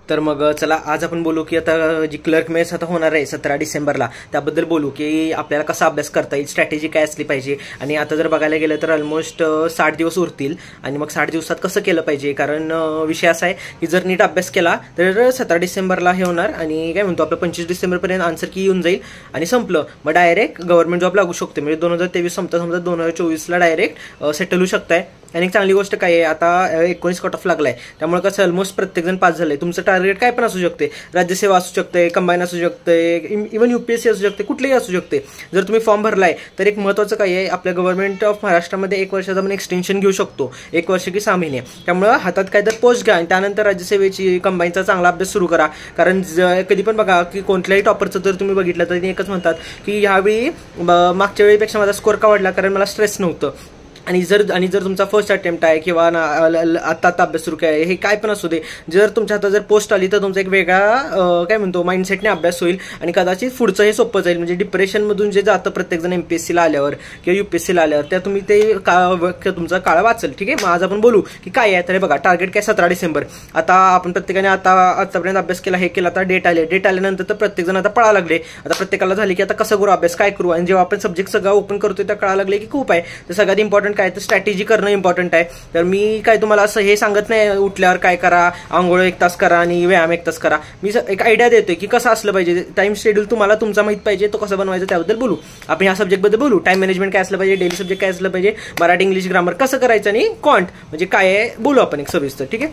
तर मग चला आज आपण बोलू की आता जी क्लर्क मेस आता होणार आहे 17 डिसेंबरला त्याबद्दल बोलू की आपल्याला कसा अभ्यास करता येईल, स्ट्रॅटेजी काय असली पाहिजे. आणि आता जर बघायला गेलं तर ऑलमोस्ट 60 दिवस उरतील आणि मग 60 दिवसात कसं केलं पाहिजे. कारण विषय असा आहे की जर नीट अभ्यास केला तर 17 डिसेंबरला हे होणार आणि काय म्हणतो आपलं 25 डिसेंबरपर्यंत आन्सर की येऊन जाईल आणि संपलं. मग डायरेक्ट गव्हर्नमेंट जॉब लागू शकते. म्हणजे 2023 संपता समजा 2024ला डायरेक्ट सेटल होऊ शकताय. आणि एक चांगली गोष्ट काय आहे, आता 19 कट ऑफ लागलाय त्यामुळे कसं ऑलमोस्ट प्रत्येकजण पास झालंय. तुमचं टार्गेट काय पण असू शकते, राज्यसेवा असू शकते, कंबाईन असू शकते, इव्हन UPSC असू शकते, कुठलेही असू शकते. जर तुम्ही फॉर्म भरलाय तर एक महत्त्वाचं काय आहे, आपल्या गव्हर्नमेंट ऑफ महाराष्ट्रामध्ये 1 वर्षाचा आपण एक्सटेन्शन घेऊ शकतो, 1 वर्ष की 6 महिने. त्यामुळे हातात काय तर पोस्ट घ्या आणि त्यानंतर राज्यसेवेची कंबाईनचा चांगला अभ्यास सुरू करा. कारण कधी पण बघा की कोणत्याही टॉपरचं जर तुम्ही बघितलं तर एकच म्हणतात की ह्यावेळी मागच्या वेळीपेक्षा माझा स्कोअर का वाढला, कारण मला स्ट्रेस नव्हतं. आणि जर तुमचा फर्स्ट अटेम्प्ट आहे किंवा आता अभ्यास सुरू आहे, हे काय पण असू दे, जर तुमच्या हातात जर पोस्ट आली तर तुमचा एक वेगळा काय म्हणतो माइंडसेटने अभ्यास होईल आणि कदाचित पुढचं हे सोपं जाईल. म्हणजे डिप्रेशनमधून जे जातं प्रत्येकजण MPSCला आल्यावर किंवा UPSCला आल्यावर त्या तुम्ही ते तुमचा काळ वाचेल. ठीक आहे, मग आज आपण बोलू की काय आहे. तर बघा टार्गेट काय 17 डिसेंबर. आता आपण प्रत्येकाने आतापर्यंत अभ्यास केला, हे केला, आता डेट आल्यानंतर तर प्रत्येकजण आता पळा लागले. आता प्रत्येकाला झाले की आता कसं करू अभ्यास, काय करू. आणि जेव्हा आपण सब्जेक्ट सगळं ओपन करतोय त्या कळा लागले की खूप आहे. तर सगळ्यात इम्पॉर्टंट काय तर स्ट्रॅटेजी करणं इम्पॉर्टंट आहे. तर मी काय तुम्हाला असं हे सांगत नाही उठल्यावर काय करा, आंघोळ 1 तास करा आणि व्यायाम 1 तास करा. मी एक आयडिया देतोय की कसं असलं पाहिजे. टाइम शेड्यूल तुम्हाला तुमचा माहित पाहिजे, तो कसं बनवायचा त्याबद्दल बोलू. आपण ह्या सब्जेक्टबद्दल बोलू. टाइम मॅनेजमेंट काय असलं पाहिजे, डेली सब्जेक्ट काय असलं पाहिजे, मराठी इंग्लिश ग्रामर कसं करायचं आणि क्वांट म्हणजे काय आहे बोलू आपण एक सविस्तर. ठीक आहे,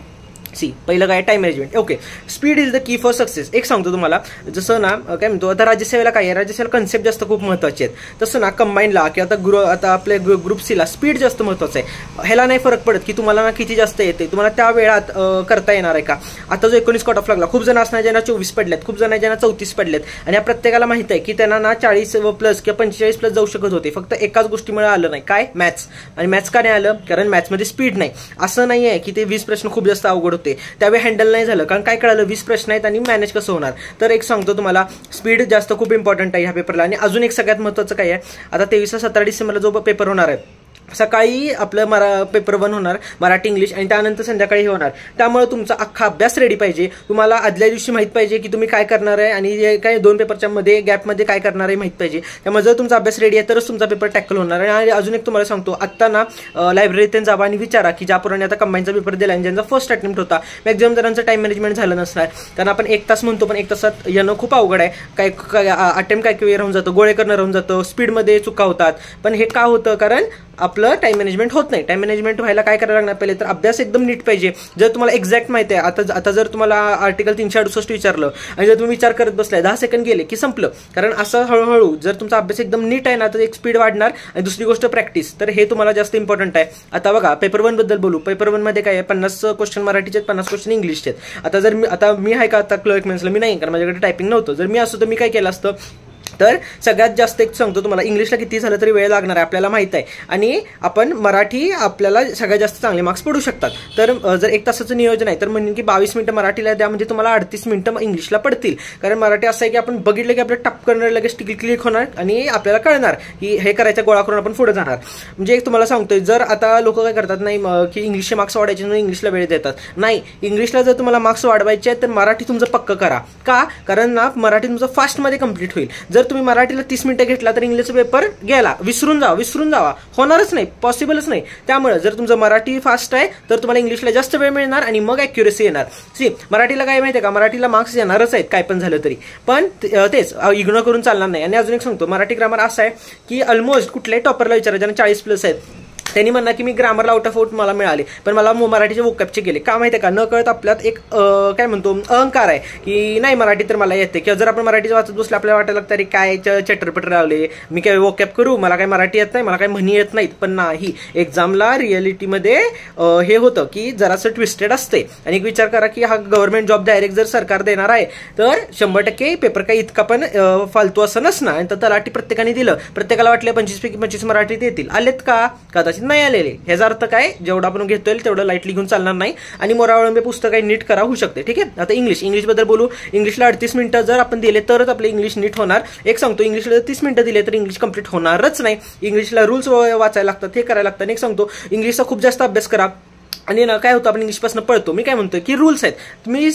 पहिलं काय time management. Okay, speed is the key for success. एक सांगतो तुम्हाला, जसं ना काय म्हणतो आता राज्यसेवेला काय आहे, राज्यसेवेला कन्सेप्ट जास्त खूप महत्त्वाचे आहेत. तसं ना कंबाईनला किंवा आता आपल्या ग्रुप सीला स्पीड जास्त महत्त्वाचं आहे. ह्याला नाही फरक पडत की तुम्हाला ना किती जास्त येते, तुम्हाला त्या वेळात करता येणार आहे का. आता जो 19 कट ऑफ लागला, खूप जण असणार ज्यांना 24 पडल्यात, खूप जण ज्यांना 34 पडल्यात आणि या प्रत्येकाला माहित आहे की त्यांना ना 40 प्लस किंवा 45 प्लस जाऊ शकत होते. फक्त एकाच गोष्टीमुळे आलं नाही, काय, मॅथ्स. आणि मॅथ्स का नाही आलं, कारण मॅथ्समध्ये स्पीड नाही. असं नाही आहे की ते 20 प्रश्न खूप जास्त अवघड होते, त्यावेळी हँडल नाही झालं. कारण काय कळालं 20 प्रश्न आहेत आणि मॅनेज कसं होणार. तर एक सांगतो तुम्हाला, स्पीड जास्त खूप इम्पॉर्टंट आहे ह्या पेपरला. आणि अजून एक सगळ्यात महत्त्वाचं काय आहे, आता 23-17 डिसेंबरला जो पेपर होणार आहे, सकाळी आपलं पेपर 1 होणार मराठी इंग्लिश आणि त्यानंतर संध्याकाळी हे होणार. त्यामुळे तुमचा अख्खा अभ्यास रेडी पाहिजे. तुम्हाला आदल्या दिवशी माहित पाहिजे की तुम्ही काय करणार आहे आणि काय 2 पेपरच्या मध्ये गॅपमध्ये काय करणार आहे माहित पाहिजे. त्यामुळे जर तुमचा अभ्यास रेडी आहे तरच तुमचा पेपर टॅकल होणार. आणि अजून एक तुम्हाला सांगतो, आत्ता ना लायब्ररीत जावा आणि विचारा की ज्याप्रमाणे आता कंबाईनचा पेपर दिला आणि ज्यांचा फर्स्ट अटेम्प्ट होता, मॅक्झिमम जणांचं टाइम मॅनेजमेंट झालं नसणार. कारण आपण 1 तास म्हणतो पण 1 तासात येणं खूप अवघड आहे. काय अटेम्प्ट काय वेळ राहून जातं, गोळे करणं राहून जातं, स्पीडमध्ये चुका होतात. पण हे का होतं, कारण आपलं टाइम मॅनेजमेंट होत नाही. टाइम मॅनेजमेंट व्हायला काय करायला लागणार, पहिले तर अभ्यास एकदम नीट पाहिजे. जर तुम्हाला एक्झॅक्ट माहिती आहे, आता जर तुम्हाला आर्टिकल 368 विचारलं आणि जर तुम्ही विचार करत बसलाय 10 सेकंड गेले की संपलं. कारण असं हळूहळू जर तुमचा अभ्यास एकदम नीट आहे ना तर एक स्पीड वाढणार. आणि दुसरी गोष्ट प्रॅक्टिस, तर हे तुम्हाला जास्त इम्पॉर्टंट आहे. आता बघा पेपर 1 बद्दल बोलू. पेपर 1 मध्ये काय आहे, 50 क्वेश्चन मराठीचे आहेत, 50 क्वेश्चन इंग्लिशचे आहेत. आता मी आहे का आता क्लर्क मेन्सला, मी नाही, कारण माझ्याकडे टायपिंग नव्हतं. जर मी असतो तर मी काय केलं असतं, तर सगळ्यात जास्त एक सांगतो तुम्हाला, इंग्लिशला किती झालं तरी वेळ लागणार आहे आपल्याला माहित आहे. आणि आपण मराठी आपल्याला सगळ्यात जास्त चांगले मार्क्स पडू शकतात. तर जर 1 तासाचं नियोजन आहे तर म्हणून की 22 मिनिटं मराठीला द्या, म्हणजे तुम्हाला 38 मिनिटं इंग्लिशला पडतील. कारण मराठी असं आहे की आपण बघितलं की आपलं टप करणार, लगेच क्लिक होणार आणि आपल्याला कळणार की हे करायचं, गोळा करून आपण पुढे जाणार. म्हणजे एक तुम्हाला सांगतोय, जर आता लोक काय करतात नाही की इंग्लिशचे मार्क्स वाढायचे म्हणून इंग्लिशला वेळ देतात. नाही, इंग्लिशला जर तुम्हाला मार्क्स वाढवायचे आहेत तर मराठी तुमचं पक्क करा. का, कारण ना मराठी तुमचं फास्टमध्ये कंप्लीट होईल. जर तुम्ही मराठीला 30 मिनिटं घेतला तर इंग्लिशचा पेपर गेला, विसरून जावा, होणारच नाही, पॉसिबलच नाही. त्यामुळे जर तुमचं मराठी फास्ट आहे तर तुम्हाला इंग्लिशला जास्त वेळ मिळणार आणि मग ॲक्युरेसी येणार. मराठीला काय माहिती आहे का, मराठीला मार्क्स येणारच आहेत काय पण झालं तरी, पण तेच इग्नोर करून चालणार नाही. आणि अजून एक सांगतो, मराठी ग्रामर असं आहे की ऑलमोस्ट कुठल्याही टॉपरला विचारा ज्यांना 40 प्लस आहेत, त्यांनी म्हणणार की मी ग्रामरला आउट ऑफ आउट मला मिळाले, पण मला मराठीचे वोकॅबचे गेले. का माहिती आहे का, न कळत आपल्यात एक काय म्हणतो अहंकार आहे की नाही मराठी तर मला येते. किंवा जर आपण मराठीचं वाचत बसले आपल्याला वाटायला लागतं अरे काय चटरपटर लावले, मी काय वोकॅब करू, मला काय मराठी येत नाही, मला काय म्हणी येत नाहीत. पण नाही, एक्झामला रिअलिटीमध्ये हे होतं की जरासं ट्विस्टेड असते. आणि एक विचार करा की हा गव्हर्नमेंट जॉब डायरेक्ट जर सरकार देणार आहे तर 100% पेपर काही इतका पण फालतू असं नसणार. आणि तलाठी प्रत्येकाने दिलं, प्रत्येकाला वाटलं 25पैकी 25 मराठीत येतील, आलेत का, कदाचित नाही आलेले. ह्याचा अर्थ काय, जेवढं आपण घेतोय तेवढं लाईटली घेऊन चालणार नाही. आणि मोरावळंबे पुस्तक आहे नीट करा, होऊ शकते. ठीक आहे, आता इंग्लिश बद्दल बोलू. इंग्लिशला 38 मिनिटं जर आपण दिले तरच आपले इंग्लिश नीट होणार. एक सांगतो, इंग्लिशला जर 30 मिनिटं दिले तर इंग्लिश कंप्लीट होणारच नाही. इंग्लिशला रूल्स वाचायला लागतात, हे करायला लागतात. एक सांगतो, इंग्लिशचा खूप जास्त अभ्यास करा. आणि ना काय होतं, आपण इंग्लिशपासून पळतो. मी काय म्हणतोय की रूल्स आहेत, तुम्ही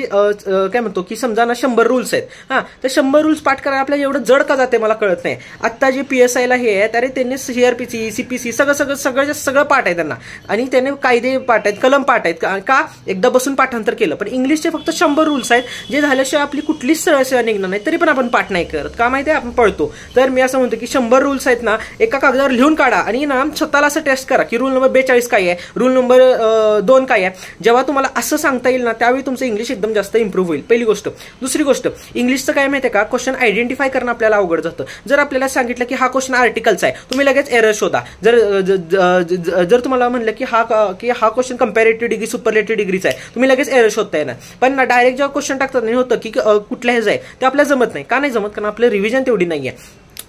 काय म्हणतो की समजा ना 100 रूल्स आहेत. हा, तर 100 रूल्स पाठ करायला आपल्याला एवढं जड का जाते मला कळत नाही. आता जे PSI ला हे आहेत, अरे त्यांनी CRPC CPC सगळं पाठ आहे त्यांना, आणि त्याने कायदे पाठ आहेत, कलम पाठ आहेत. का एकदा बसून पाठांतर केलं. पण इंग्लिशचे फक्त 100 रूल्स आहेत, जे झाल्याशिवाय आपली कुठलीच सरळ सेवा निघणार नाही. तरी पण आपण पाठ नाही करत. का माहिती आहे, आपण पळतो. तर मी असं म्हणतो की 100 रूल्स आहेत ना, एका कागदावर लिहून काढा आणि ना स्वतःला असं टेस्ट करा की रूल नंबर 42 काय आहे, रूल नंबर 2 काय आहे. जेव्हा तुम्हाला असं सांगता येईल ना, त्यावेळी तुमचं इंग्लिश एकदम जास्त इम्प्रूव्ह होईल. पहिली गोष्ट. दुसरी गोष्ट, इंग्लिशचं काय माहिती आहे का, क्वेश्चन आयडेंटिफाय करणं आपल्याला अवघड जातं. जर आपल्याला सांगितलं की हा क्वेश्चन आर्टिकलचा आहे, तुम्ही लगेच एरर शोधा. जर तुम्हाला म्हणलं की हा क्वेश्चन कंपॅरेटिव्ह डिग्री सुपरलेटिव्ह डिग्रीचा आहे, तुम्ही लगेच एरर शोधता येणार. पण डायरेक्ट जेव्हा क्वेश्चन टाकतात नाही होतं की कुठल्या ह्याचं आहे, ते आपल्याला जमत नाही. का नाही जमत, कारण आपलं रिव्हिजन तेवढी नाहीये.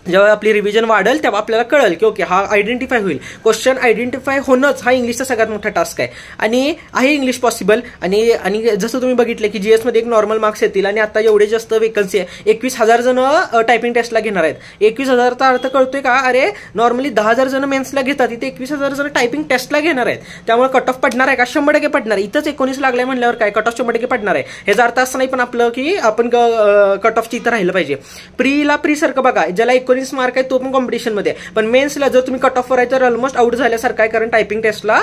जेव्हा आपली रिव्हिजन वाढेल तेव्हा आपल्याला कळेल की ओके हा आयडेंटिफाय होईल. क्वेश्चन आयडेंटिफाय होणंच हा इंग्लिशचा सगळ्यात मोठा टास्क आहे, आणि आहे इंग्लिश पॉसिबल. आणि जसं तुम्ही बघितलं की GS मध्ये एक नॉर्मल मार्क्स येतील, आणि आता एवढे जास्त वेकन्सी आहे, 21,000 जण टायपिंग टेस्टला घेणार आहेत. 21,000चा अर्थ कळतोय का, अरे नॉर्मली 10,000 जण मेन्सला घेतात, इथे 21,000 जण टायपिंग टेस्टला घेणार आहेत. त्यामुळे कट ऑफ पडणार आहे का, 100% पडणार आहे. इथंच 19 लागलाय म्हणल्यावर काय कट ऑफ 100% पडणार आहे. ह्याचा अर्थ असं नाही पण आपलं की आपण कट ऑफची इथं राहिलं पाहिजे. प्री सारखं बघा, ज्याला 19 मार्क आहे तो पण कॉम्पिटिशन मध्ये, पण मेन्सला जर तुम्ही कट ऑफ वर आहे तर ऑलमोस्ट आउट झाल्यासारखं आहे, कारण टायपिंग टेस्टला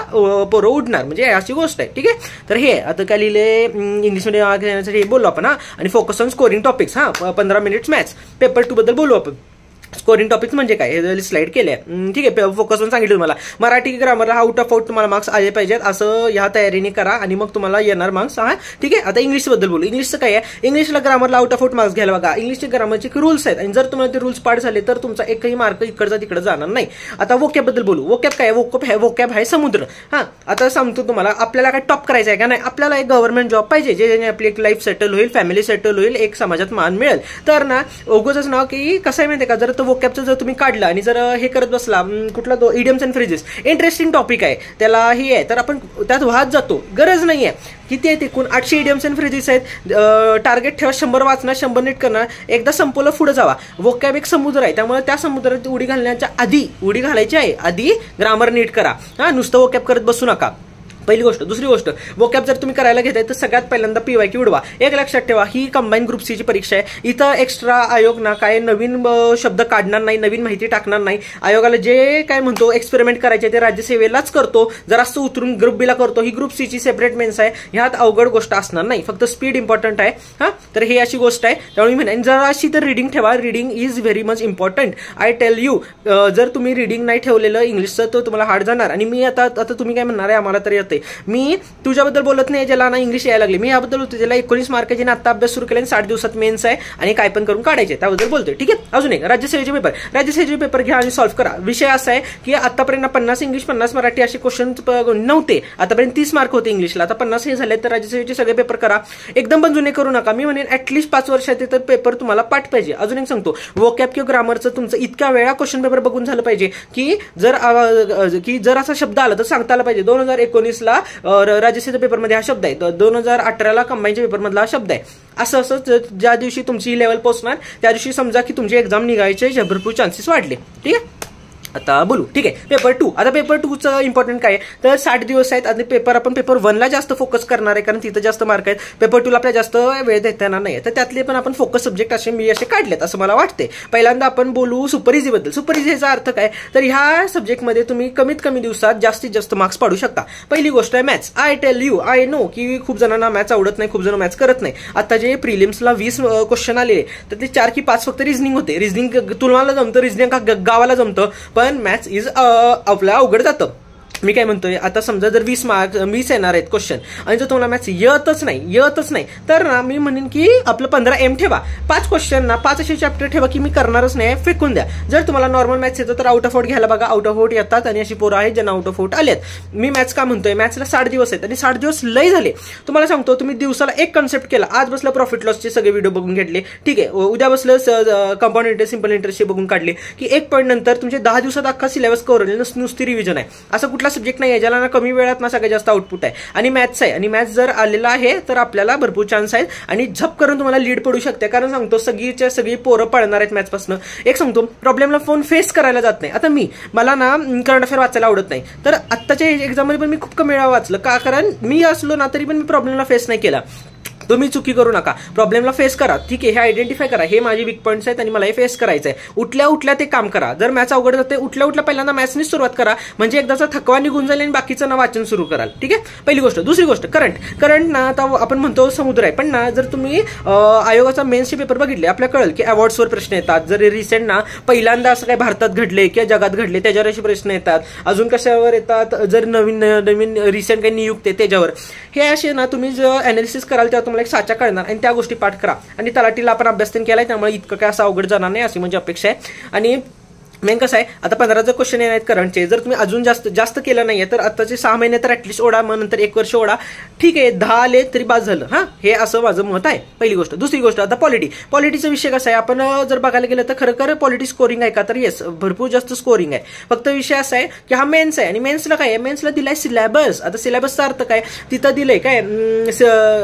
पोरं उडणार, म्हणजे अशी गोष्ट आहे. ठीक आहे, तर हे आता काय लिहिले इंग्लिशमध्ये घेण्यासाठी बोललो आपण. हा, आणि फोकस ऑन स्कोरिंग टॉपिक्स. हा, 15 मिनिट्स मॅथ्स. पेपर 2 बद्दल बोलू आपण. स्कोरिंग टॉपिक्स म्हणजे काय हे स्लाइड केले. ठीक आहे, फोकस ऑन सांगितलं तुम्हाला. मराठी ग्रामरला आउट ऑफ आउट तुम्हाला मार्क्स आले पाहिजेत, असं ह्या तयारीने करा आणि मग तुम्हाला येणार मार्क्स. हा, ठीक आहे. आता इंग्लिश बद्दल बोलू. इंग्लिशचं काय आहे, इंग्लिशला ग्रामरला आउट ऑफ आउट मार्क्स घ्यायला बघा. इंग्लिशचे ग्रामरचे रूल्स आहेत, आणि जर तुम्हाला ते रूल्स पाठ झाले तर तुमचा एकही मार्क इकडचा तिकडे जाणार नाही. आता वोकॅब बद्दल बोलू. वोकॅब काय आहे, वोकॅब आहे समुद्र. हा, आता सांगतो तुम्हाला, आपल्याला काय टॉप करायचं आहे का नाही, आपल्याला एक गव्हर्नमेंट जॉब पाहिजे, ज्याने आपली एक लाईफ सेटल होईल, फॅमिली सेटल होईल, एक समाजात मान मिळेल. तर ना उगाचच नाव की कसं आहे माहिती आहे का, जर तो वोकॅबचं जर तुम्ही काढला आणि जर हे करत बसला, कुठला तो idioms and phrases, interesting topic आहे, त्याला ही आहे, तर आपण त्यात वाहत जातो. गरज नाहीये. किती आहेत एकूण 800 इडियम्स अँड फ्रेजेस आहेत. टार्गेट ठेवा 100 वाचणार, 100 नीट करणार, एकदा संपवलं पुढे जावा. वोकॅब एक समुद्र आहे, त्यामुळे त्या समुद्रात उडी घालण्याच्या आधी, उडी घालायची आहे आधी ग्रामर नीट करा. हा, नुसतं वोकॅब करत बसू नका. पहिली गोष्ट. दुसरी गोष्ट, वोकॅब जर तुम्ही करायला घेताय तर सगळ्यात पहिल्यांदा PYQ उडवा. एक लक्षात ठेवा, ही कंबाईन ग्रुप सी ची परीक्षा आहे. इथं एक्स्ट्रा आयोग ना काय नवीन शब्द काढणार नाही, नवीन माहिती टाकणार नाही. आयोगाला जे काय म्हणतो एक्सपेरिमेंट करायचे ते राज्यसेवेलाच करतो, जरासं उतरून ग्रुप बी ला करतो. ही ग्रुप सी ची सेपरेट मेन्स आहे, ह्यात अवघड गोष्ट असणार नाही, फक्त स्पीड इम्पॉर्टंट आहे. हा, तर हे अशी गोष्ट आहे. त्यामुळे मी म्हणेन जराशी तर रिडिंग ठेवा. Reading is very much important, I tell you. जर तुम्ही रिडिंग नाही ठेवलेलं इंग्लिशचं तर तुम्हाला हार्ड जाणार. आणि मी आता तुम्ही काय म्हणणार आहे, आम्हाला तर येते. मी तुझ्याबद्दल बोलत नाही ज्याला ना इंग्लिश यायला लागली, मी याबद्दल होतो ज्याला 19 मार्क ज्याने आता अभ्यास सुरू केला, 60 दिवसात मेन्स आहे आणि काय पण करून काढायचे, त्याबद्दल बोलतोय. ठीक आहे. अजून एक राज्यसेवेचे पेपर. राज्यसेवेचे पेपर घ्या आणि सॉल्व्ह करा. विषय असा आहे की आतापर्यंत 50 इंग्लिश 50 मराठी असे क्वेश्चन नव्हते. आतापर्यंत 30 मार्क होते इंग्लिशला, आता 50 हे झाले. तर राज्यसेवेचे सगळे पेपर करा. एकदम पण जुने करू नका. मी म्हणेन ऍटलीस्ट 5 वर्षात तर पेपर तुम्हाला पाठ पाहिजे. अजून एक सांगतो, वोकॅब किंवा ग्रामरचं तुमचं इतक्या वेळा क्वेश्चन पेपर बघून झालं पाहिजे की जर असा शब्द आला तर सांगता आला पाहिजे. 2019ला राज्यसेवेच्या पेपरमध्ये हा शब्द आहे, 2018ला कंबाईनच्या पेपरमधला हा शब्द आहे. असं ज्या दिवशी तुमची लेवल पोहोचणार त्या दिवशी समजा की तुमची एक्झाम निघायचे भरपूर चान्सेस वाढले. ठीक आहे. आता बोलू. ठीक आहे, पेपर 2. आता पेपर 2चं इम्पॉर्टंट काय आहे तर 60 दिवस आहेत आणि आपण पेपर 1ला जास्त फोकस करणार आहे, कारण तिथं जास्त मार्क आहेत. पेपर 2ला आपल्याला जास्त वेळ देता येणार नाही, तर त्यातले पण आपण फोकस सब्जेक्ट असे काढलेत असं मला वाटते. पहिल्यांदा आपण बोलू सुपर इझी बद्दल. सुपर इझीचा अर्थ काय, तर ह्या सब्जेक्टमध्ये तुम्ही कमीत कमी दिवसात जास्तीत जास्त मार्क्स पाडू शकता. पहिली गोष्ट आहे maths. I tell you, I know की खूप जणांना मॅथ्स आवडत नाही, खूप जण मॅथ्स करत नाही. आता जे प्रिलिम्सला 20 क्वेश्चन आले तर ते 4 की 5 फक्त रिझनिंग होते. रिझनिंग तुम्हाला जमतं, रिझनिंग गावाला जमतं, पण मॅथ्स इज आपल्या अवघड जातं. मी काय म्हणतोय, आता समजा जर 20 येणार आहेत क्वेश्चन आणि जर तुम्हाला मॅथ्स येतच नाही तर ना मी म्हणेन की आपलं 15 एम ठेवा. 5 क्वेश्चन ना 5 असे चॅप्टर ठेवा की मी करणारच नाही, फेकून द्या. जर तुम्हाला नॉर्मल मॅथ्स येतं तर आउट ऑफ आउट घ्यायला बघा. आउट ऑफ आउट येतात आणि अशी पोरं आहेत ज्यांना आउट ऑफ आउट आलेत. मी मॅथ्स का म्हणतोय, मॅथ्सला 60 दिवस आहेत आणि 60 दिवस लय झाले. तुम्हाला सांगतो, तुम्ही दिवसाला एक कन्सेप्ट केला. आज बसलं प्रॉफिट लॉसचे सगळे व्हिडिओ बघून घेतले, ठीक आहे. उद्या बसलं कंपाऊंड इंटरेस्ट, सिंपल इंटरेस्टचे बघून काढले की एक पॉईंट नंतर तुमचे 10 दिवसात अख्खा सिलेबस कव्हर होईल. नुसती रिव्हिजन आहे. असं कुठलं कुठला सब्जेक्ट नाही आहे ज्याला ना कमी वेळात ना सगळ्यात जास्त आउटपुट आहे, आणि मॅथ्स आहे. आणि मॅथ्स जर आलेला आहे तर आपल्याला भरपूर चान्स आहेत आणि झप करून तुम्हाला लीड पडू शकते. कारण सांगतो सगळीच्या सगळी पोरं पळणार आहेत मॅथ्सपासून. एक सांगतो प्रॉब्लेमला फोन फेस करायला जात नाही. आता मला ना करंट अफेअर वाचायला आवडत नाही, तर आत्ताच्या एक्झाममध्ये पण मी खूप कमी वेळा वाचलं का, कारण मी असलो ना तरी पण मी प्रॉब्लेमला फेस नाही केला. तुम्ही चुकी करू नका, प्रॉब्लेमला फेस करा. ठीक आहे, हे आयडेंटिफाय करा, हे माझे वीक पॉईंट्स आहेत आणि मला हे फेस करायचं आहे. उठल्या उठल्या ते काम करा. जर मॅथ्स अवघड जाते, उठल्या उठल्या पहिल्यांदा मॅथ्सनीच सुरुवात करा, म्हणजे एकदाचा थकवा निघून जाईल आणि बाकीचं ना वाचन सुरू कराल. ठीक आहे, पहिली गोष्ट. दुसरी गोष्ट, करंट ना आता आपण म्हणतो समुद्र आहे, पण ना जर तुम्ही आयोगाचा मेन्सचे पेपर बघितले आपल्याला कळेल की अवॉर्ड्सवर प्रश्न येतात. जर रिसेंट ना पहिल्यांदा असं काही भारतात घडले किंवा जगात घडले त्याच्यावर असे प्रश्न येतात. अजून कशावर येतात, जर नवीन रिसेंट काही नियुक्त आहे त्याच्यावर. हे असे ना तुम्ही जर अनालिसिस कराल तेव्हा तुम्हाला एक साचा कळणार आणि त्या गोष्टी पाठ करा. आणि तलाठीला आपण अभ्यास केलाय त्यामुळे इतकं काय असं अवघड जाणार नाही अशी म्हणजे अपेक्षा आहे. आणि मेन कसं आहे, आता 15 जर क्वेश्चन येणार आहेत करंटचे, जर तुम्ही अजून जास्त केलं नाहीये तर आताचे 6 महिने तर ऍटलीस्ट ओढा, मग नंतर 1 वर्ष ओढा. ठीक आहे, 10 आले तरी बाद झालं. हा, हे असं माझं मत आहे, पहिली गोष्ट. दुसरी गोष्ट, आता पॉलिटीचा विषय कसा आहे, आपण जर बघायला गेलं तर खरं पॉलिटी स्कोरिंग आहे का, तर येस भरपूर जास्त स्कोरिंग आहे. फक्त विषय असा आहे की हा मेन्स आहे आणि मेन्सला काय आहे, मेन्सला दिलाय सिलेबस. आता सिलेबसचा अर्थ काय, तिथं दिलंय काय,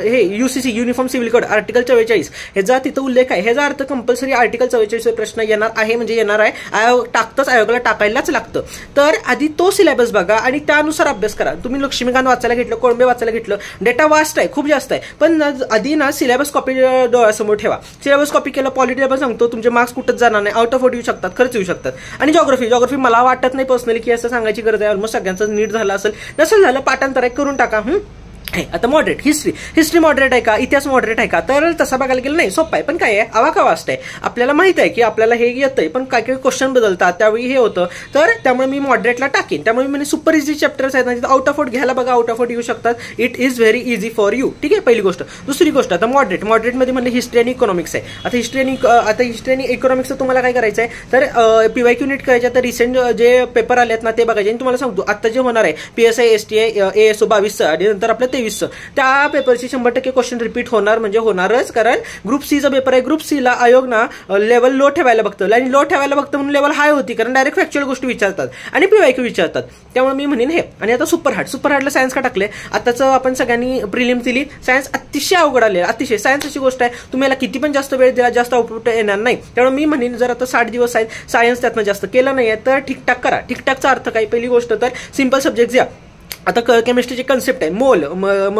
हे युसीसी युनिफॉर्म सिव्हिल कोड आर्टिकल 44 ह्याचा तिथं उल्लेख आहे. ह्याचा अर्थ कंपल्सरी आर्टिकल 44 प्रश्न येणार आहे, म्हणजे येणार आहे, टाकतंच, आयोगाला टाकायलाच लागतं. तर आधी तो सिलेबस बघा आणि त्यानुसार अभ्यास करा. तुम्ही लक्ष्मीकांत वाचायला घेतलं, कोळंबे वाचायला घेतलं, डेटा वास्ट आहे, खूप जास्त आहे, पण आधी ना सिलेबस कॉपी डोळ्यासमोर ठेवा. सिलेबस कॉपी केलं, पॉलिटीला पण सांगतो तुमचे मार्क्स कुठंच जाणार नाही, आउट ऑफ आउट येऊ शकतात, खर्च येऊ शकतात. आणि जॉग्राफी मला वाटत नाही पर्सनली की असं सांगायची गरज आहे, ऑलमोस्ट सगळ्यांचं नीट झालं असेल, नसेल झालं पाठांतर करून टाका. आता मॉडरेट हिस्ट्री मॉडरेट आहे का, इतिहास मॉडरेट आहे का, तर तसा बघायला गेलं नाही, सोपं आहे. पण काय आहे, आवाका वास्ट आहे. आपल्याला माहित आहे की आपल्याला हे येतंय, पण काय काही क्वेश्चन बदलतात त्यावेळी हे होतं, तर त्यामुळे मी मॉडरेटला टाकेन. त्यामुळे मी सुपर इझी चॅप्टर्स आहेत ना, आउट ऑफ आउट घ्यायला बघा, आउट ऑफ आउट येऊ शकतात. It is very easy for you. ठीक आहे, पहिली गोष्ट. दुसरी गोष्ट, आता मॉडरेटमध्ये म्हणजे हिस्ट्री आणि इकॉनॉमिक्स आहे. आता हिस्ट्री आणि इकॉनॉमिक्सचं तुम्हाला काय करायचं आहे, तर PYQ नीट करायचं. तर रिसेंट जे पेपर आलेत ना ते बघायचे. आणि तुम्हाला सांगतो आता जे होणार आहे PSI STI ASO 22 आणि नंतर आपलं 23, त्या पेपरची 100% क्वेश्चन रिपीट होणार, म्हणजे होणारच. कारण ग्रुप सीचा पेपर आहे, ग्रुप सीला आयोग ना लेवल लो ठेवायला बघतं, आणि लो ठेवायला बघतं म्हणून लेवल हाय होती, कारण डायरेक्ट फॅक्च्युअल गोष्टी विचारतात आणि PYQ विचारतात. त्यामुळे मी म्हणेन हे. आणि आता सुपर हार्डला सायन्स का टाकले, आताच आपण सगळ्यांनी प्रिलिम्स दिली, सायन्स अतिशय अवघड आले, अतिशय. सायन्स अशी गोष्ट आहे तुम्हाला किती पण जास्त वेळ दिला जास्त आउटपुट येणार नाही. त्यामुळे मी म्हणेन जर आता 60 दिवस आहेत, सायन्स त्यातनं जास्त केलं नाहीये तर ठीकठाक करा. ठीकठाकचा अर्थ काय, पहिली गोष्ट तर सिंपल सब्जेक्ट घ्या. आता केमिस्ट्रीची कन्सेप्ट आहे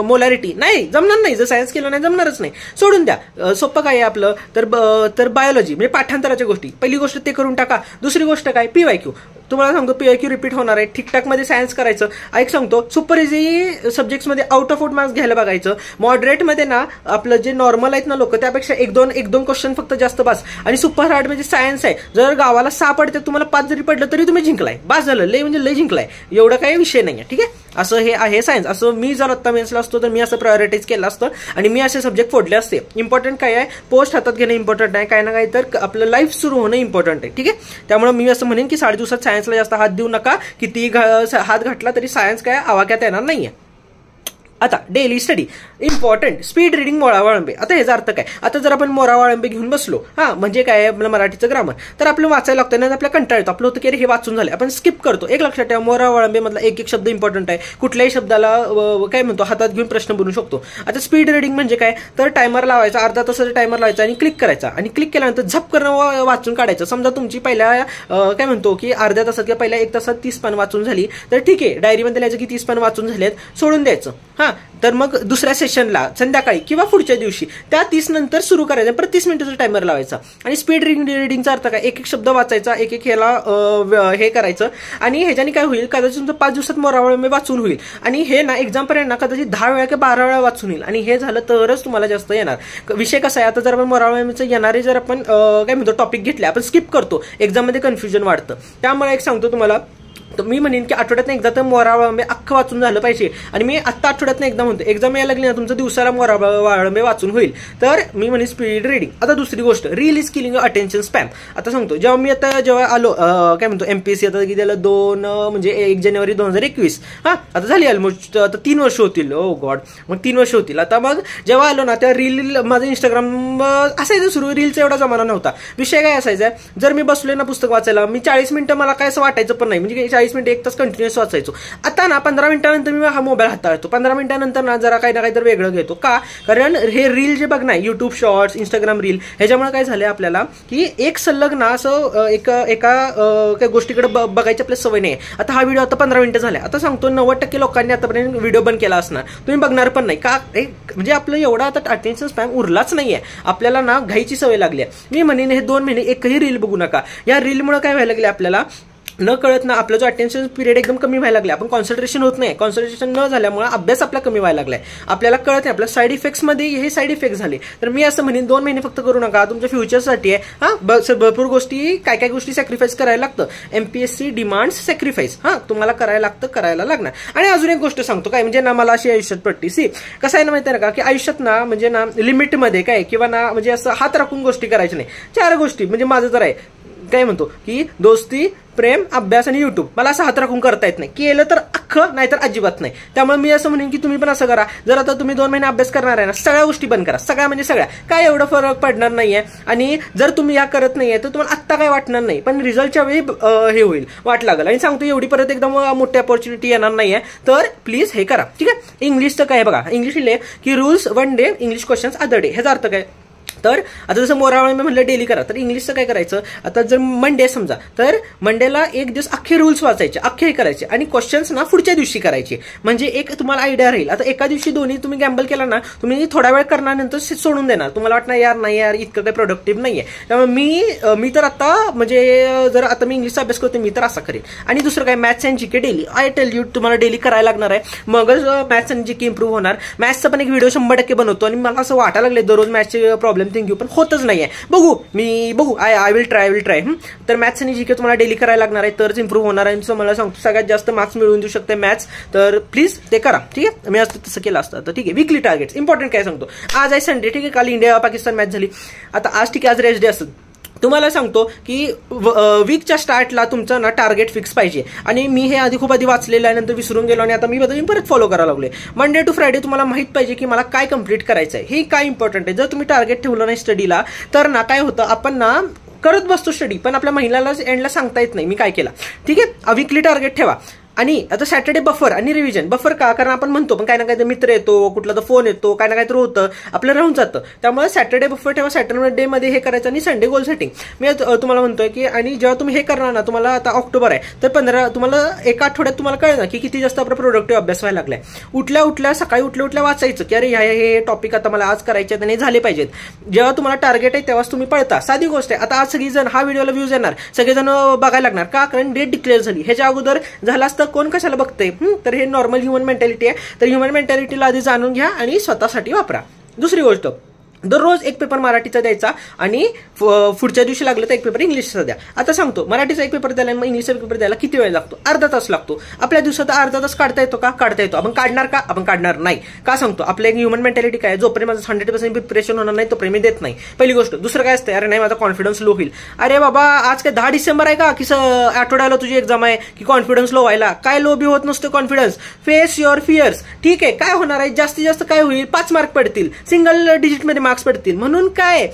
मोलॅरिटी, नाही जमणार नाही, जर सायन्स केलं नाही जमणारच नाही, सोडून द्या. सोपं काय आहे आपलं, तर बायोलॉजी म्हणजे पाठांतराच्या गोष्टी, पहिली गोष्ट ते करून टाका. दुसरी गोष्ट काय, PYQ. तुम्हाला सांगतो PYQ रिपीट होणार आहे. ठीकठाकमध्ये सायन्स करायचं. ऐक सांगतो, सुपर इझी सब्जेक्ट्समध्ये आउट ऑफ आउट मार्क्स घ्यायला बघायचं. मॉडरेटमध्ये ना आपलं जे नॉर्मल आहेत ना लोक, त्यापेक्षा एक दोन क्वेश्चन फक्त जास्त पास. आणि सुपर हार्ड म्हणजे सायन्स आहे, जर गावाला 6 पडते तुम्हाला 5 जरी पडलं तरी तुम्ही जिंकलाय, बास झालं, लय म्हणजे लय जिंकलाय, एवढा काही विषय नाही आहे. ठीक आहे, असं हे आहे सायन्स. असं मी जर आत्ता मेन्सला असतो तर मी असं प्रायोरिटाईज केलं असतं आणि मी असे सब्जेक्ट फोडले असते. इम्पॉर्टंट काय आहे, पोस्ट हातात घेणं इम्पॉर्टंट आहे, काय ना काय तर आपलं लाईफ सुरू होणं इम्पॉर्टंट आहे. ठीक आहे, त्यामुळे मी असं म्हणेन की 60 दिवसात सायन्सला जास्त हात देऊ नका. किती हात घातला तरी सायन्स काय आवाक्यात येणार नाहीये. आता daily study important, speed reading मोरावाळंबे. आता ह्याचा अर्थ काय, आता जर आपण मोरावाळंबे घेऊन बसलो, म्हणजे काय आपलं मराठीचं ग्रामर, तर आपलं वाचायला लागतं ना, आपल्या कंटाळ येतो. आपलं होतं की हे वाचून झालं, आपण स्किप करतो. एक लक्षात ठेवा, मोरावाळंबे मधला एक शब्द इम्पॉर्टंट आहे. कुठल्याही शब्दाला काय म्हणतो हातात घेऊन प्रश्न बनवू शकतो. आता स्पीड रिडिंग म्हणजे काय, तर टायमर लावायचा, अर्धा तासाचा टायमर लावायचा आणि क्लिक करायचा, आणि क्लिक केल्यानंतर झप करणं वाचून काढायचं. समजा तुमची पहिल्या काय म्हणतो की अर्ध्या तासात किंवा पहिल्या 1 तासात 30 पान वाचून झाली, तर ठीक आहे, डायरीमध्ये लिहायचं की 30 पान वाचून झालेत, सोडून द्यायचं. तर मग दुसऱ्या सेशनला संध्याकाळी किंवा पुढच्या दिवशी त्या 30 नंतर सुरू करायचं, परत 30 मिनिटाचा टायमर लावायचा. आणि स्पीड रिडिंगचा अर्थ काय, एक शब्द वाचायचा, एक ह्याला हे करायचं. आणि ह्याच्याने काय होईल, कदाचित तुमचं 5 दिवसात मोरावळंबे वाचून होईल. आणि हे ना एक्झाम पर्यंत ना कदाचित 10 वेळा किंवा 12 वेळा वाचून होईल. आणि हे झालं तरच तुम्हाला जास्त येणार. विषय कसा आहे, आता जर आपण मोरावळंबेचं येणारे जर आपण काय म्हणतो टॉपिक घेतले, आपण स्किप करतो, एक्झाममध्ये कन्फ्युजन वाढतं. त्यामुळे एक सांगतो तुम्हाला, तर मी म्हणेन की आठवड्यातनं एकदा तर मोरावाळंबे अख्खं वाचून झालं पाहिजे. आणि मी आत्ता आठवड्यातनं एकदा म्हणतो, एक्झाम यायला लागली ना तुमचं दिवसाला मोरावाळंबे वाचून होईल, तर मी म्हणेन स्पीड रिडिंग. आता दुसरी गोष्ट, reel is killing attention spam. आता सांगतो, जेव्हा आलो काय म्हणतो MPSC, आता की त्याला 1 जानेवारी 2021, आता झाली ऑलमोस्ट, आता 3 वर्ष होतील. ओ गॉड, मग 3 वर्ष होतील. आता मग जेव्हा आलो ना, त्या रील माझं इंस्टाग्राम असायचं सुरू, रीलचा एवढा जमाना नव्हता. विषय काय असायचा, जर मी बसलोय ना पुस्तक वाचायला, मी 40 मिनिटं मला काय असं वाटायचं पण नाही, म्हणजे 40 40 मिनिटं 1 तास कंटिन्युअस वाचायचो. आता ना 15 मिनिटानंतर मी हा मोबाईल हाताळतो. 15 मिनिटानंतर ना जरा काही ना काहीतरी वेगळं घेतो. का? कारण हे रील जे बघ ना, युट्यूब शॉर्ट्स, इंस्टाग्राम रील, ह्याच्यामुळे काय झालंय आपल्याला की एक सलग ना असं एका गोष्टीकडे बघायची आपल्या सवय नाही. आता हा व्हिडिओ आता 15 मिनिटं झाल्या. आता सांगतो 90% लोकांनी आतापर्यंत व्हिडिओ बंद केला असणार, तुम्ही बघणार पण नाही. का? म्हणजे आपलं एवढा आता अटेन्शन स्पॅन उरलाच नाहीये. आपल्याला ना घाईची सवय लागली आहे. मी म्हणेन हे 2 महिने एकही रील बघू नका. या रीलमुळे काय व्हायला लागले, आपल्याला न कळत ना आपला जो अटेन्शन पिरियड एकदम कमी व्हायला लागला. आपण कॉन्सन्ट्रेशन होत नाही. कॉन्सन्ट्रेशन न झाल्यामुळे अभ्यास आपला कमी व्हायला लागलाय. आपल्याला कळत नाही. आपल्या साईड इफेक्ट्समध्ये हे साईड इफेक्ट झाले. तर मी असं म्हणेन 2 महिने फक्त करू नका. तुमच्या फ्युचरसाठी आहे. भरपूर गोष्टी, काय गोष्टी सॅक्रिफाईस करायला लागतं. MPSC डिमांड्स सॅक्रिफाईस तुम्हाला करायला लागतं, करायला लागणार. आणि अजून एक गोष्ट सांगतो काय, म्हणजे ना मला अशी आयुष्यात पडती. कसं आहे ना माहिती आहे का, की आयुष्यात ना म्हणजे ना लिमिटमध्ये काय किंवा ना म्हणजे असं हात राखून गोष्टी करायच्या नाही. 4 गोष्टी म्हणजे माझं तर आहे काय म्हणतो की दोस्ती, प्रेम, अभ्यास आणि युट्यूब. मला असं हात राखून करता येत नाही. केलं तर अख्खं, नाही तर अजिबात नाही. त्यामुळे मी असं म्हणेन की तुम्ही पण असं करा. जर आता तुम्ही 2 महिने अभ्यास करणार आहे ना, सगळ्या गोष्टी बंद करा. सगळ्या म्हणजे सगळ्या. काय एवढं फरक पडणार नाहीये. आणि जर तुम्ही या करत नाहीये तर तुम्हाला आत्ता काय वाटणार नाही, पण रिझल्टच्या वेळी हे होईल, वाट लागेल. आणि सांगतो एवढी परत एकदम मोठी अपॉर्च्युनिटी येणार नाहीये. तर प्लीज हे करा. ठीक आहे. इंग्लिशचं काय बघा, इंग्लिश लिहिले की rules 1 day, English questions other day. ह्याचा अर्थ काय? तर आता जसं मोरावळे मी म्हणलं डेली करा, तर इंग्लिशचं काय करायचं, आता जर मंडे समजा, तर मंडेला एक दिवस अख्खे रूल्स वाचायचे, अख्खे हे करायचे आणि क्वेश्चन्स ना पुढच्या दिवशी करायचे. म्हणजे एक तुम्हाला आयडिया राहील. आता एका दिवशी दोन्ही तुम्ही गॅम्बल केला ना, तुम्ही थोडा वेळ करणार, नंतर सोडून देणार. तुम्हाला वाटणार यार नाही यार इतकं काही प्रोडक्टिव्ह नाहीये. त्यामुळे मी तर आता म्हणजे जर आता मी इंग्लिशचा अभ्यास करतो, मी तर असा करेन. आणि दुसरं काय, maths and GK daily. I tell you, तुम्हाला डेली करायला लागणार आहे. मगच मॅथ्स अँड जीके इम्प्रूव्ह होणार. मॅथ्सचा पण एक व्हिडिओ 100% बनवतो आणि मला असं वाटायला लागले दररोज मॅथ्सचे प्रॉब्लेम थिंक यू, पण होतच नाहीये. बघू आय विल ट्राय. तर मॅथ्स आणि जीके तुम्हाला डेली करायला लागणार आहे, तरच इम्प्रूव्ह होणार आहे. सो मला सांगतो सगळ्यात जास्त मार्क्स मिळवून देऊ शकते मॅथ्स. तर प्लीज ते करा. ठीक आहे. मी असं तसं केलं असतं. तर ठीक आहे. वीकली टार्गेट्स इम्पॉर्टंट काय सांगतो. आज आहे संडे. ठीक आहे. काल इंडिया पाकिस्तान मॅच झाली. आता आज ठीक आहे, आज रेस्ट डे असेल. तुम्हाला सांगतो की वीकच्या स्टार्टला तुमचं ना टार्गेट फिक्स पाहिजे. आणि मी हे खूप आधी वाचलेलं आहे, नंतर विसरून गेलो आणि आता मी परत फॉलो करायला लागले. मंडे टू फ्रायडे तुम्हाला माहित पाहिजे की मला काय कम्प्लीट करायचं आहे. हे काय इम्पॉर्टंट आहे. जर तुम्ही टार्गेट ठेवलं नाही स्टडीला, तर ना काय होतं, आपण ना करत बसतो स्टडी, पण आपल्या महिन्याला एंडला सांगता येत नाही मी काय केला. ठीक आहे. वीकली टार्गेट ठेवा. आणि आता सॅटर्डे बफर आणि रिव्हिजन. बफर का? कारण आपण म्हणतो पण काय ना काय मित्र येतो, कुठला तर फोन येतो, काय ना काय तर होतं, आपलं राहून जातं. त्यामुळे सॅटर्डे बफर ठेवा. सॅटर्डे मध्ये हे करायचं आणि संडे गोल सेटिंग. मी तुम्हाला म्हणतोय की आणि जेव्हा तुम्ही हे करणार ना, तुम्हाला आता ऑक्टोबर आहे, तर तुम्हाला एका आठवड्यात तुम्हाला कळेल ना की किती जास्त आपला प्रोडक्टिव्ह अभ्यास व्हायला लागलाय. सकाळी उठल्या वाचायचं की अरे हे टॉपिक आता मला आज करायचे आणि झाले पाहिजेत. जेव्हा तुम्हाला टार्गेट आहे तेव्हाच तुम्ही पळता. साधी गोष्ट आहे. आता आज सगळीजण हा व्हिडिओला व्ह्यूज येणार, सगळेजण बघायला लागणार. का? कारण डेट डिक्लेअर झाली. ह्याच्या अगोदर झालं असतं कोण कशाला बघते. तर हे नॉर्मल ह्युमन मेंटॅलिटी आहे. तर ह्युमन मेंटॅलिटीला आधी जाणून घ्या आणि स्वतःसाठी वापरा. दुसरी गोष्ट, दररोज एक पेपर मराठीचा द्यायचा आणि पुढच्या दिवशी लागलं तर एक पेपर इंग्लिशचा द्या. आता सांगतो, मराठीचा एक पेपर द्यायला, मग इंग्लिशचा पेपर द्यायला किती वेळ लागतो? अर्धा तास लागतो. आपल्या दिवसात अर्धा तास काढता येतो का? काढता येतो. आपण काढणार का? आपण काढणार नाही. का सांगतो? आपल्या एक ह्युमन मेंटॅलिटी काय, जोपर्यंत माझं 100% प्रिपरेशन होणार नाही तोपर्यंत मी देत नाही. पहिली गोष्ट. दुसरं काय असतं, अरे नाही माझा कॉन्फिडन्स लो होईल. अरे बाबा, आज काय 10 डिसेंबर आहे का की आठवड्याला तुझी एक्झाम आहे की कॉन्फिडन्स लो व्हायला? काय लो बी होत नसतं कॉन्फिडन्स. Face your fears. ठीक आहे. काय होणार आहे, जास्तीत जास्त काय होईल, 5 मार्क पडतील, सिंगल डिजिटमध्ये मार्क्स पडतील. म्हणून काय,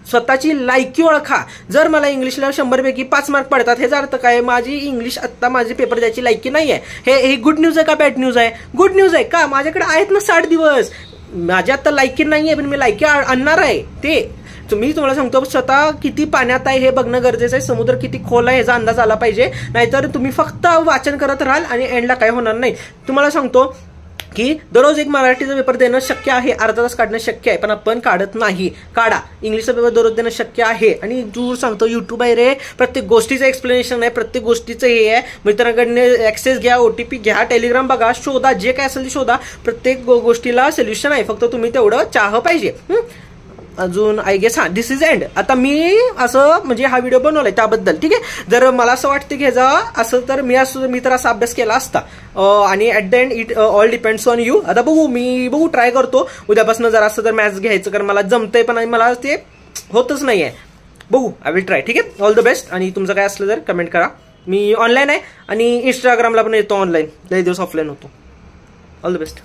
स्वतःची लायकी ओळखा. जर मला इंग्लिशला 100 पैकी 5 मार्क पडतात, ह्याचा अर्थ काय, माझी इंग्लिश आत्ता माझे पेपर द्यायची लायकी नाहीये. हे गुड न्यूज आहे का बॅड न्यूज आहे? गुड न्यूज आहे. का? माझ्याकडे आहेत ना 60 दिवस. माझी आता लायकी नाहीये, पण मी लायकी आणणार आहे. मी तुम्हाला सांगतो, स्वतः किती पाण्यात आहे हे बघणं गरजेचं आहे. समुद्र किती खोल आहे ह्याचा अंदाज आला पाहिजे. नाहीतर तुम्ही फक्त वाचन करत राहाल आणि एंडला काय होणार नाही. तुम्हाला सांगतो की दररोज एक मराठीचा पेपर देणं शक्य आहे, अर्धा तास काढणं शक्य आहे, पण आपण काढत नाही. काढा. इंग्लिशचा पेपर दररोज देणं शक्य आहे. आणि दूर सांगतो, युट्यूब आहे रे, प्रत्येक गोष्टीचं एक्सप्लेनेशन आहे, प्रत्येक गोष्टीचं हे आहे. मित्रांकडनं ऍक्सेस घ्या, OTP घ्या, टेलिग्राम बघा, शोधा, जे काय असेल ते शोधा. प्रत्येक गोष्टीला सोल्युशन आहे, फक्त तुम्ही तेवढं चाह पाहिजे. अजून I guess this is end. आता मी असं म्हणजे हा व्हिडिओ बनवलाय त्याबद्दल. ठीक आहे. जर मला असं वाटतं की ह्याचा असं तर मी तर असा अभ्यास केला असता. आणि at the end it all depends on you. आता बघू ट्राय करतो उद्यापासून जरा असं तर मॅथ्स घ्यायचं, कारण मला जमतंय पण मला ते होतच नाहीये. बघू, आय विल ट्राय. ठीक आहे. All the best. आणि तुमचं काय असलं तर कमेंट करा. मी ऑनलाईन आहे आणि इंस्टाग्रामला पण येतो ऑनलाईन, लई दिवस ऑफलाईन होतो. All the best.